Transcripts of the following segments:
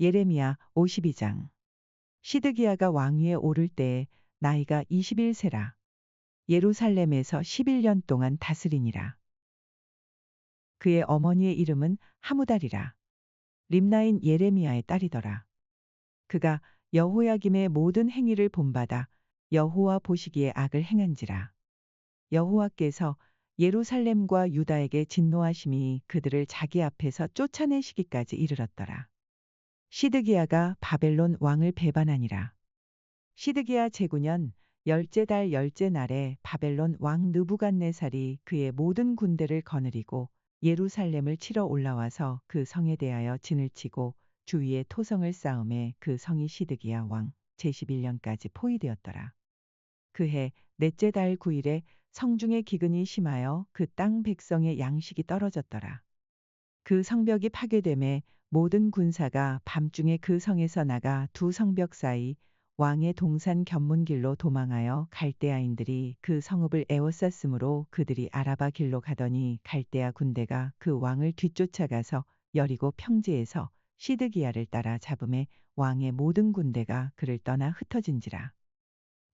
예레미야 52장. 시드기야가 왕위에 오를 때에 나이가 21세라. 예루살렘에서 11년 동안 다스리니라. 그의 어머니의 이름은 하무달이라. 림나인 예레미야의 딸이더라. 그가 여호야김의 모든 행위를 본받아 여호와 보시기에 악을 행한지라. 여호와께서 예루살렘과 유다에게 진노하심이 그들을 자기 앞에서 쫓아내시기까지 이르렀더라. 시드기야가 바벨론 왕을 배반하니라. 시드기야 제9년 열째 달 열째 날에 바벨론 왕 느부갓네살이 그의 모든 군대를 거느리고 예루살렘을 치러 올라와서 그 성에 대하여 진을 치고 주위에 토성을 쌓음에 그 성이 시드기야 왕 제11년까지 포위되었더라. 그해 넷째 달 9일에 성중의 기근이 심하여 그 땅 백성의 양식이 떨어졌더라. 그 성벽이 파괴됨에 모든 군사가 밤중에 그 성에서 나가 두 성벽 사이 왕의 동산 견문길로 도망하여 갈대아인들이 그 성읍을 에워쌌으므로 그들이 아라바 길로 가더니 갈대아 군대가 그 왕을 뒤쫓아가서 여리고 평지에서 시드기야를 따라 잡음에 왕의 모든 군대가 그를 떠나 흩어진지라.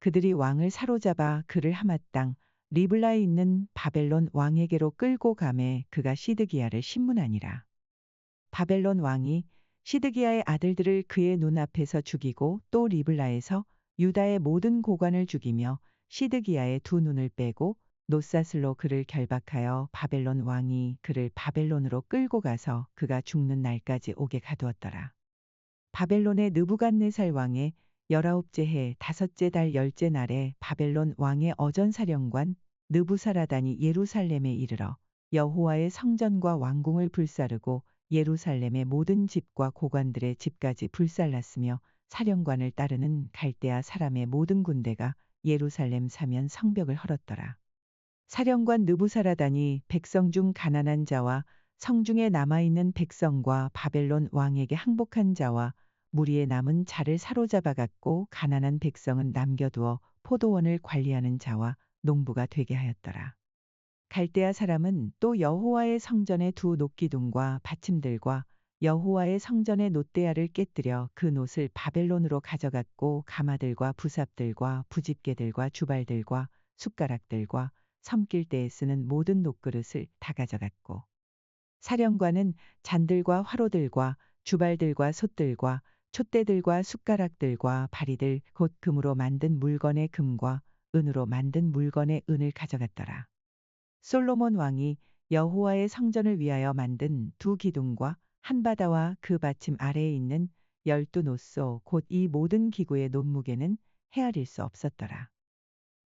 그들이 왕을 사로잡아 그를 하맛 땅 리블라에 있는 바벨론 왕에게로 끌고 가매 그가 시드기야를 신문하니라. 바벨론 왕이 시드기야의 아들들을 그의 눈앞에서 죽이고 또 리블라에서 유다의 모든 고관을 죽이며 시드기야의 두 눈을 빼고 놋사슬로 그를 결박하여 바벨론 왕이 그를 바벨론으로 끌고 가서 그가 죽는 날까지 오게 가두었더라. 바벨론의 느부갓네살 왕의 19째 해 5째 달 10째 날에 바벨론 왕의 어전사령관 느부사라단이 예루살렘에 이르러 여호와의 성전과 왕궁을 불사르고 예루살렘의 모든 집과 고관들의 집까지 불살랐으며 사령관을 따르는 갈대아 사람의 모든 군대가 예루살렘 사면 성벽을 헐었더라. 사령관 느부사라단이 백성 중 가난한 자와 성중에 남아있는 백성과 바벨론 왕에게 항복한 자와 무리에 남은 자를 사로잡아 갔고 가난한 백성은 남겨두어 포도원을 관리하는 자와 농부가 되게 하였더라. 갈대아 사람은 또 여호와의 성전의 두 놋기둥과 받침들과 여호와의 성전의 놋대야를 깨뜨려 그 놋을 바벨론으로 가져갔고 가마들과 부삽들과 부집게들과 주발들과 숟가락들과 섬길 때에 쓰는 모든 놋그릇을 다 가져갔고 사령관은 잔들과 화로들과 주발들과 솥들과 촛대들과 숟가락들과 바리들 곧 금으로 만든 물건의 금과 은으로 만든 물건의 은을 가져갔더라. 솔로몬 왕이 여호와의 성전을 위하여 만든 두 기둥과 한 바다와 그 받침 아래에 있는 12놋소 곧 이 모든 기구의 놋무게는 헤아릴 수 없었더라.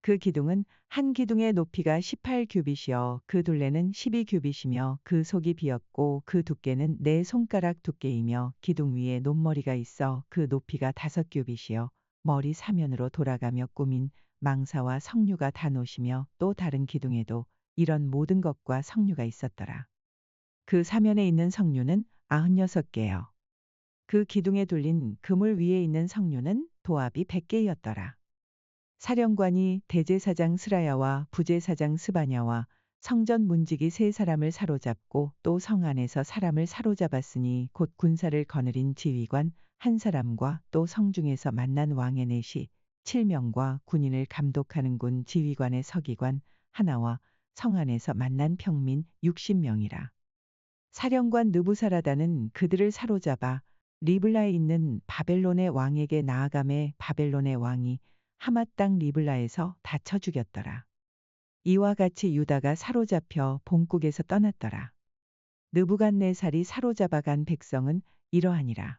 그 기둥은 한 기둥의 높이가 18규빗이여 그 둘레는 12규빗이며 그 속이 비었고 그 두께는 네 손가락 두께이며 기둥 위에 놋머리가 있어 그 높이가 5규빗이여 머리 사면으로 돌아가며 꾸민 망사와 석류가 다 놋이며 또 다른 기둥에도 이런 모든 것과 석류가 있었더라. 그 사면에 있는 석류는 96개여. 그 기둥에 둘린 그물 위에 있는 석류는 도합이 100개였더라. 사령관이 대제사장 스라야와 부제사장 스바냐와 성전 문지기 세 사람을 사로잡고 또 성 안에서 사람을 사로잡았으니 곧 군사를 거느린 지휘관 한 사람과 또 성중에서 만난 왕의 넷이 7명과 군인을 감독하는 군 지휘관의 서기관 하나와 성 안에서 만난 평민 60명이라. 사령관 느부사라단은 그들을 사로잡아 리블라에 있는 바벨론의 왕에게 나아가매 바벨론의 왕이 하맛 땅 리블라에서 다쳐 죽였더라. 이와 같이 유다가 사로잡혀 본국에서 떠났더라. 느부갓네살이 사로잡아 간 백성은 이러하니라.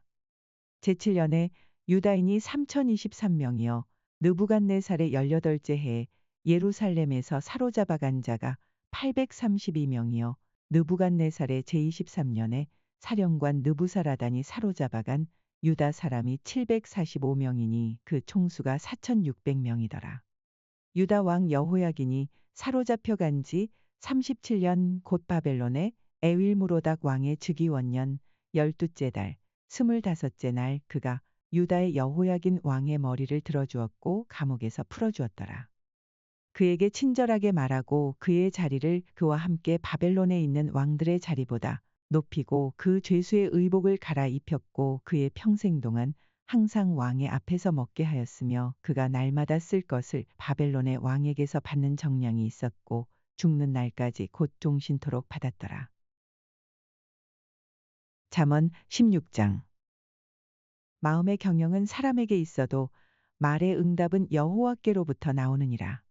제7년에 유다인이 3023명이요 느부갓네살의 18째 해에 예루살렘에서 사로잡아 간 자가 832명이요 느부갓네살의 제23년에 사령관 느부사라단이 사로잡아 간 유다 사람이 745명이니 그 총수가 4600명이더라. 유다 왕 여호야긴이 사로잡혀 간 지 37년 곧 바벨론의 에윌무로닥 왕의 즉위원년 12째 달 25째 날 그가 유다의 여호야긴 왕의 머리를 들어주었고 감옥에서 풀어주었더라. 그에게 친절하게 말하고 그의 자리를 그와 함께 바벨론에 있는 왕들의 자리보다 높이고 그 죄수의 의복을 갈아입혔고 그의 평생 동안 항상 왕의 앞에서 먹게 하였으며 그가 날마다 쓸 것을 바벨론의 왕에게서 받는 정량이 있었고 죽는 날까지 곧 종신토록 받았더라. 잠언 16장. 마음의 경영은 사람에게 있어도 말의 응답은 여호와께로부터 나오느니라.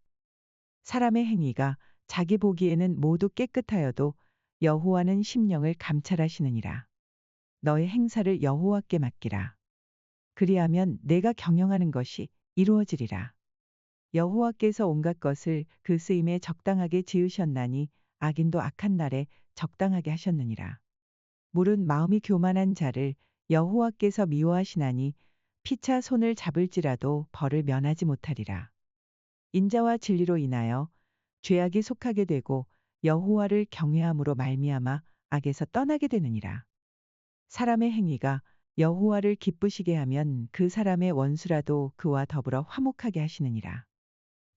사람의 행위가 자기 보기에는 모두 깨끗하여도 여호와는 심령을 감찰하시느니라. 너의 행사를 여호와께 맡기라. 그리하면 내가 경영하는 것이 이루어지리라. 여호와께서 온갖 것을 그 쓰임에 적당하게 지으셨나니 악인도 악한 날에 적당하게 하셨느니라. 물은 마음이 교만한 자를 여호와께서 미워하시나니 피차 손을 잡을지라도 벌을 면하지 못하리라. 인자와 진리로 인하여 죄악이 속하게 되고 여호와를 경외함으로 말미암아 악에서 떠나게 되느니라. 사람의 행위가 여호와를 기쁘시게 하면 그 사람의 원수라도 그와 더불어 화목하게 하시느니라.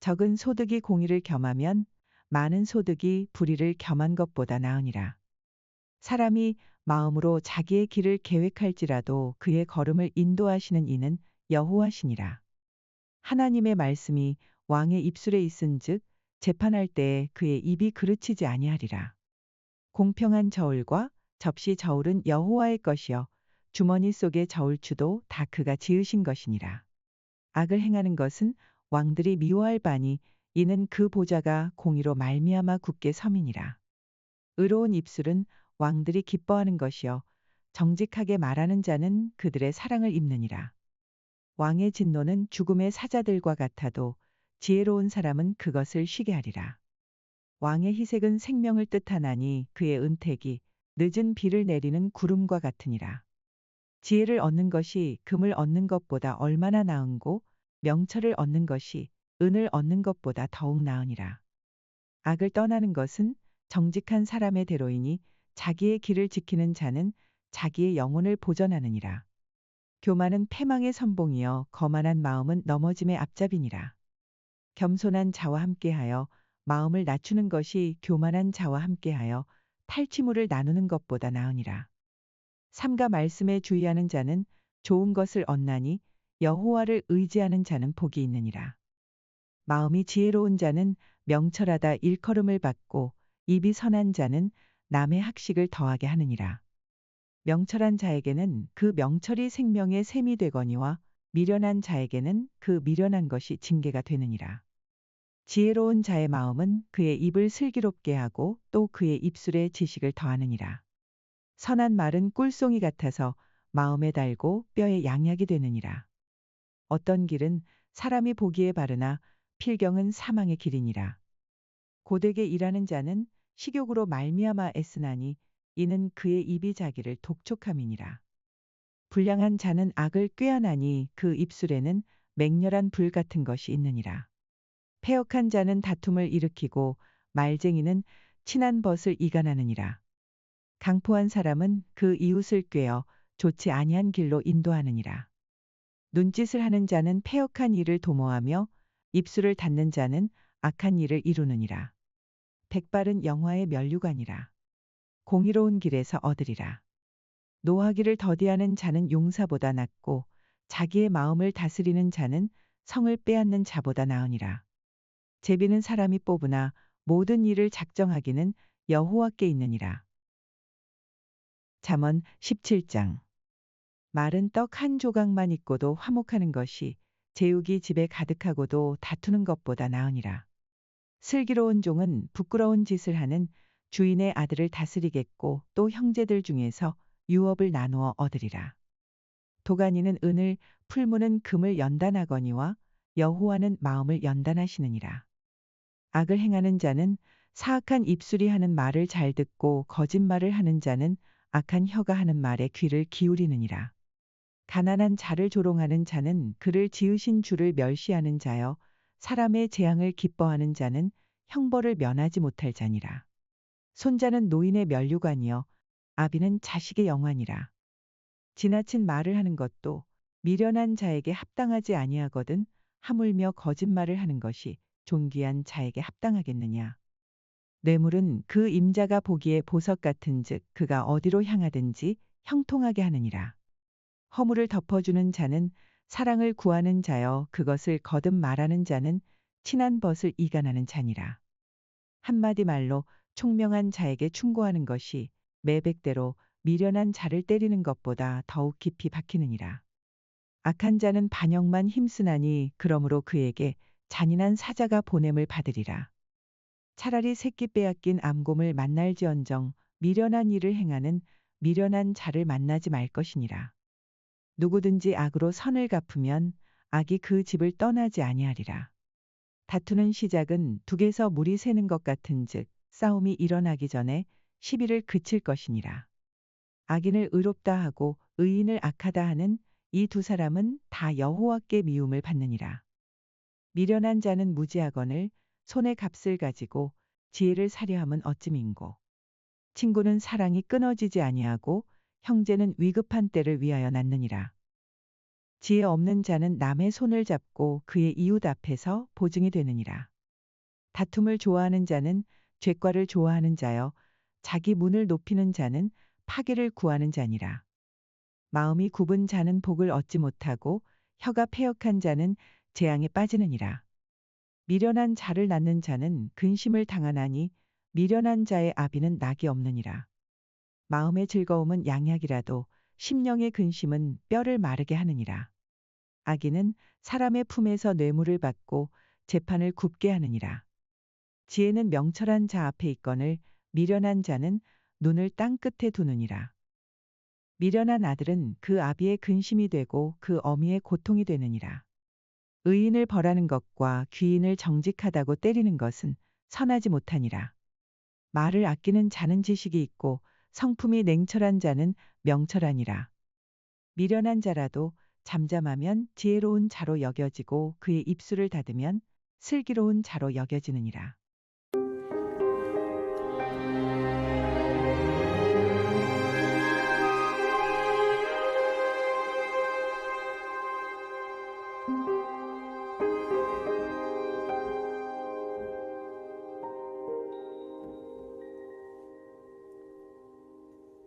적은 소득이 공의를 겸하면 많은 소득이 불의를 겸한 것보다 나으니라. 사람이 마음으로 자기의 길을 계획할지라도 그의 걸음을 인도하시는 이는 여호와시니라. 하나님의 말씀이 왕의 입술에 있은즉 재판할 때에 그의 입이 그르치지 아니하리라. 공평한 저울과 접시 저울은 여호와의 것이요 주머니 속의 저울추도 다 그가 지으신 것이니라. 악을 행하는 것은 왕들이 미워할 바니 이는 그 보좌가 공의로 말미암아 굳게 섬이니라. 의로운 입술은 왕들이 기뻐하는 것이요 정직하게 말하는 자는 그들의 사랑을 입느니라. 왕의 진노는 죽음의 사자들과 같아도 지혜로운 사람은 그것을 쉬게 하리라. 왕의 희색은 생명을 뜻하나니 그의 은택이 늦은 비를 내리는 구름과 같으니라. 지혜를 얻는 것이 금을 얻는 것보다 얼마나 나은고 명철을 얻는 것이 은을 얻는 것보다 더욱 나으니라. 악을 떠나는 것은 정직한 사람의 대로이니 자기의 길을 지키는 자는 자기의 영혼을 보전하느니라. 교만은 패망의 선봉이여 거만한 마음은 넘어짐의 앞잡이니라. 겸손한 자와 함께하여 마음을 낮추는 것이 교만한 자와 함께하여 탈취물을 나누는 것보다 나으니라. 삼가 말씀에 주의하는 자는 좋은 것을 얻나니 여호와를 의지하는 자는 복이 있느니라. 마음이 지혜로운 자는 명철하다 일컬음을 받고 입이 선한 자는 남의 학식을 더하게 하느니라. 명철한 자에게는 그 명철이 생명의 샘이 되거니와 미련한 자에게는 그 미련한 것이 징계가 되느니라. 지혜로운 자의 마음은 그의 입을 슬기롭게 하고 또 그의 입술에 지식을 더하느니라. 선한 말은 꿀송이 같아서 마음에 달고 뼈에 양약이 되느니라. 어떤 길은 사람이 보기에 바르나 필경은 사망의 길이니라. 고되게 일하는 자는 식욕으로 말미암아 애쓰나니 이는 그의 입이 자기를 독촉함이니라. 불량한 자는 악을 꾀하나니 그 입술에는 맹렬한 불 같은 것이 있느니라. 패역한 자는 다툼을 일으키고 말쟁이는 친한 벗을 이간하느니라. 강포한 사람은 그 이웃을 꾀어 좋지 아니한 길로 인도하느니라. 눈짓을 하는 자는 패역한 일을 도모하며 입술을 닫는 자는 악한 일을 이루느니라. 백발은 영화의 면류관이라. 공의로운 길에서 얻으리라. 노하기를 더디하는 자는 용사보다 낫고 자기의 마음을 다스리는 자는 성을 빼앗는 자보다 나으니라. 제비는 사람이 뽑으나 모든 일을 작정하기는 여호와께 있느니라. 잠언 17장. 말은 떡 한 조각만 있고도 화목하는 것이 제육이 집에 가득하고도 다투는 것보다 나으니라. 슬기로운 종은 부끄러운 짓을 하는 주인의 아들을 다스리겠고 또 형제들 중에서 유업을 나누어 얻으리라. 도가니는 은을 풀무는 금을 연단하거니와 여호와는 마음을 연단하시느니라. 악을 행하는 자는 사악한 입술이 하는 말을 잘 듣고 거짓말을 하는 자는 악한 혀가 하는 말에 귀를 기울이느니라. 가난한 자를 조롱하는 자는 그를 지으신 주를 멸시하는 자여 사람의 재앙을 기뻐하는 자는 형벌을 면하지 못할 자니라. 손자는 노인의 면류관이요 아비는 자식의 영환이라. 지나친 말을 하는 것도 미련한 자에게 합당하지 아니하거든 하물며 거짓말을 하는 것이 존귀한 자에게 합당하겠느냐. 뇌물은 그 임자가 보기에 보석 같은즉 그가 어디로 향하든지 형통하게 하느니라. 허물을 덮어주는 자는 사랑을 구하는 자여 그것을 거듭 말하는 자는 친한 벗을 이간하는 자니라. 한마디 말로 총명한 자에게 충고하는 것이 매백대로 미련한 자를 때리는 것보다 더욱 깊이 박히느니라. 악한 자는 반역만 힘쓰나니 그러므로 그에게 잔인한 사자가 보냄을 받으리라. 차라리 새끼 빼앗긴 암곰을 만날지언정 미련한 일을 행하는 미련한 자를 만나지 말 것이니라. 누구든지 악으로 선을 갚으면 악이 그 집을 떠나지 아니하리라. 다투는 시작은 둑에서 물이 새는 것 같은즉 싸움이 일어나기 전에 시비를 그칠 것이니라. 악인을 의롭다 하고 의인을 악하다 하는 이 두 사람은 다 여호와께 미움을 받느니라. 미련한 자는 무지하거늘 손에 값을 가지고 지혜를 사려함은 어찌민고. 친구는 사랑이 끊어지지 아니하고 형제는 위급한 때를 위하여 낳느니라. 지혜 없는 자는 남의 손을 잡고 그의 이웃 앞에서 보증이 되느니라. 다툼을 좋아하는 자는 죄과를 좋아하는 자여 자기 문을 높이는 자는 파괴를 구하는 자니라. 마음이 굽은 자는 복을 얻지 못하고 혀가 패역한 자는 재앙에 빠지느니라. 미련한 자를 낳는 자는 근심을 당하나니 미련한 자의 아비는 낙이 없느니라. 마음의 즐거움은 양약이라도 심령의 근심은 뼈를 마르게 하느니라. 악인은 사람의 품에서 뇌물을 받고 재판을 굽게 하느니라. 지혜는 명철한 자 앞에 있거늘 미련한 자는 눈을 땅 끝에 두느니라. 미련한 아들은 그 아비의 근심이 되고 그 어미의 고통이 되느니라. 의인을 벌하는 것과 귀인을 정직하다고 때리는 것은 선하지 못하니라. 말을 아끼는 자는 지식이 있고 성품이 냉철한 자는 명철하니라. 미련한 자라도 잠잠하면 지혜로운 자로 여겨지고 그의 입술을 닫으면 슬기로운 자로 여겨지느니라.